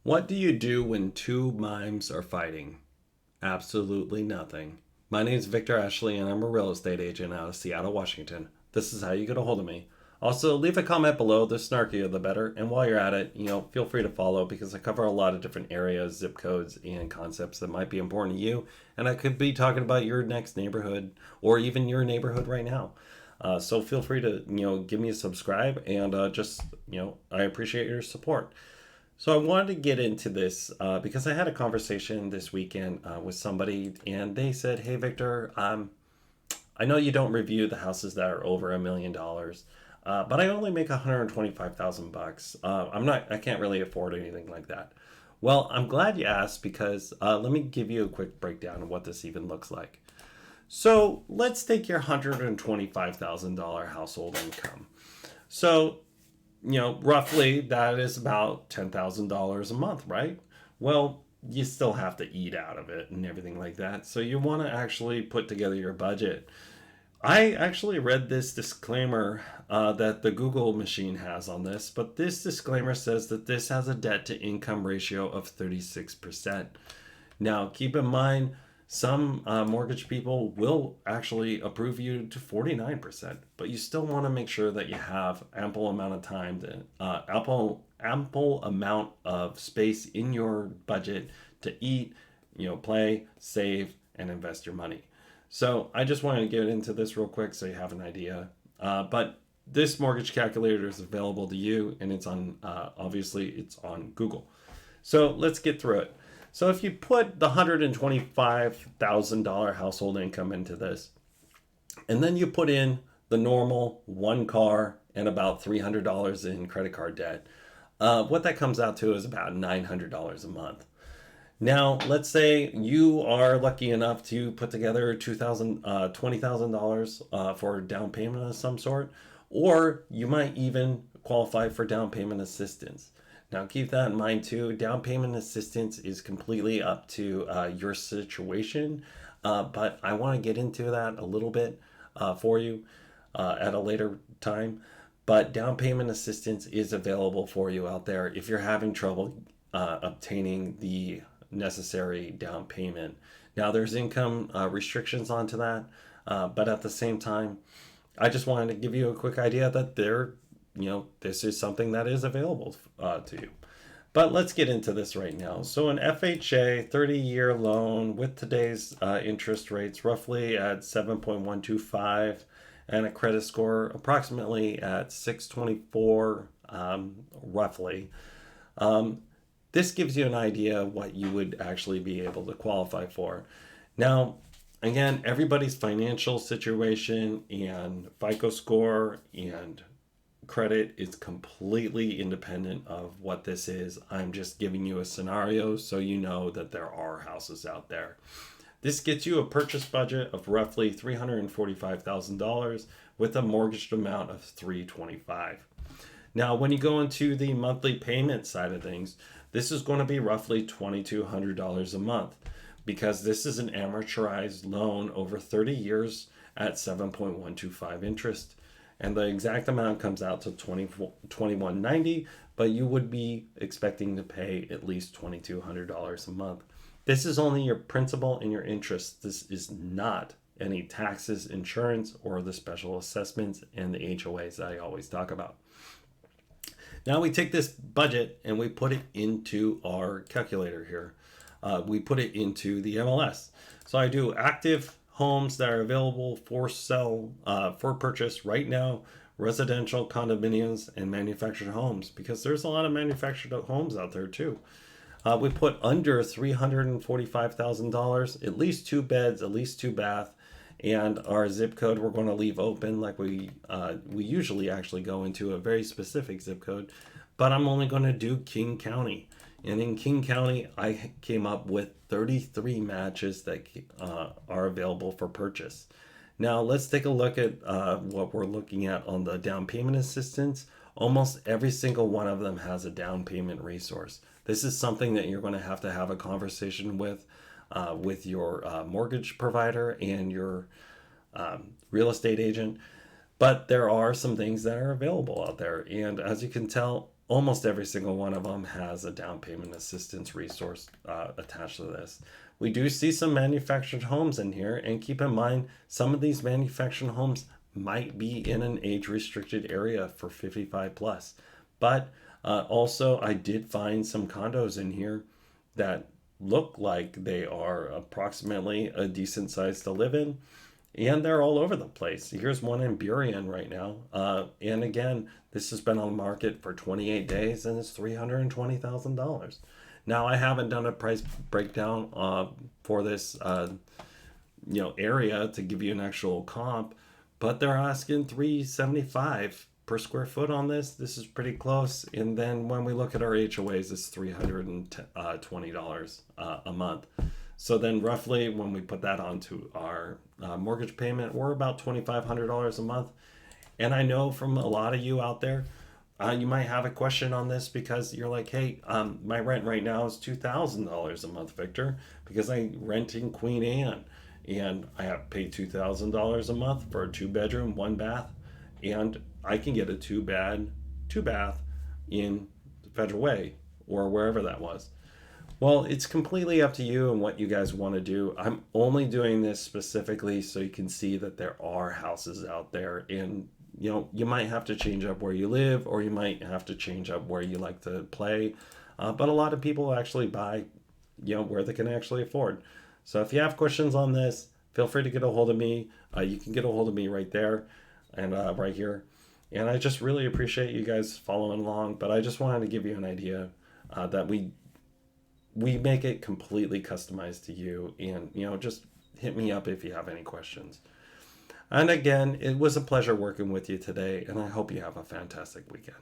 What do you do when two mimes are fighting? Absolutely nothing. My name is Victor Ashley, and I'm a real estate agent out of Seattle, Washington. This is how you get a hold of me. Also, leave a comment below. The snarkier, the better. And while you're at it, feel free to follow because I cover a lot of different areas, zip codes, and concepts that might be important to you. And I could be talking about your next neighborhood or even your neighborhood right now. So feel free to, give me a subscribe and I appreciate your support. So I wanted to get into this because I had a conversation this weekend with somebody, and they said, "Hey, Victor, I know you don't review the houses that are over $1 million, but I only make $125,000. I can't really afford anything like that." Well, I'm glad you asked because let me give you a quick breakdown of what this even looks like. So let's take your $125,000 household income. So roughly that is about $10,000 a month, right? Well, you still have to eat out of it and everything like that. So you want to actually put together your budget. I actually read this disclaimer that the Google machine has on this, but this disclaimer says that this has a debt to income ratio of 36%. Now, keep in mind, some mortgage people will actually approve you to 49%, but you still want to make sure that you have ample amount of time to ample amount of space in your budget to eat, play, save, and invest your money. So I just wanted to get into this real quick so you have an idea. But this mortgage calculator is available to you, and it's on obviously it's on Google. So let's get through it. So if you put the $125,000 household income into this, and then you put in the normal one car and about $300 in credit card debt, what that comes out to is about $900 a month. Now, let's say you are lucky enough to put together $20,000 for down payment of some sort, or you might even qualify for down payment assistance. Now, keep that in mind too. Down payment assistance is completely up to your situation, but I want to get into that a little bit for you at a later time. But down payment assistance is available for you out there if you're having trouble obtaining the necessary down payment. Now, there's income restrictions onto that, but at the same time, I just wanted to give you a quick idea that this is something that is available to you. But let's get into this right now. So an FHA 30-year loan with today's interest rates roughly at 7.125 and a credit score approximately at 624 roughly. This gives you an idea of what you would actually be able to qualify for. Now, again, everybody's financial situation and FICO score and credit is completely independent of what this is. I'm just giving you a scenario so you know that there are houses out there. This gets you a purchase budget of roughly $345,000 with a mortgaged amount of $325,000. Now, when you go into the monthly payment side of things, this is going to be roughly $2,200 a month because this is an amortized loan over 30 years at 7.125 interest. And the exact amount comes out to $21.90, but you would be expecting to pay at least $2,200 a month. This is only your principal and your interest. This is not any taxes, insurance, or the special assessments and the HOAs that I always talk about. Now we take this budget and we put it into our calculator here. We put it into the MLS. So I do active homes that are available for sale, for purchase right now, residential condominiums and manufactured homes, because there's a lot of manufactured homes out there too. We put under $345,000, at least 2 beds, at least 2 bath, and our zip code we're going to leave open like we usually actually go into a very specific zip code, but I'm only going to do King County. And in King County, I came up with 33 matches that are available for purchase. Now, let's take a look at what we're looking at on the down payment assistance. Almost every single one of them has a down payment resource. This is something that you're going to have a conversation with your mortgage provider and your real estate agent. But there are some things that are available out there. And as you can tell, almost every single one of them has a down payment assistance resource attached to this. We do see some manufactured homes in here, and keep in mind, some of these manufactured homes might be in an age restricted area for 55 plus. But also, I did find some condos in here that look like they are approximately a decent size to live in, and they're all over the place. Here's one in Burien right now. And again, this has been on the market for 28 days and it's $320,000. Now, I haven't done a price breakdown for this area to give you an actual comp, but they're asking $375 per square foot on this. This is pretty close. And then when we look at our HOAs, it's $320 a month. So then roughly when we put that onto our mortgage payment, we're about $2,500 a month. And I know from a lot of you out there, you might have a question on this because you're like, hey, my rent right now is $2,000 a month, Victor, because I rent in Queen Anne and I have to pay $2,000 a month for a 2-bedroom, 1-bath, and I can get a 2-bath in Federal Way or wherever that was. Well, it's completely up to you and what you guys want to do. I'm only doing this specifically so you can see that there are houses out there, and you might have to change up where you live, or you might have to change up where you like to play. But a lot of people actually buy, where they can actually afford. So if you have questions on this, feel free to get a hold of me. You can get a hold of me right there and right here. And I just really appreciate you guys following along. But I just wanted to give you an idea that we make it completely customized to you, and just hit me up if you have any questions. And again, it was a pleasure working with you today, and I hope you have a fantastic weekend.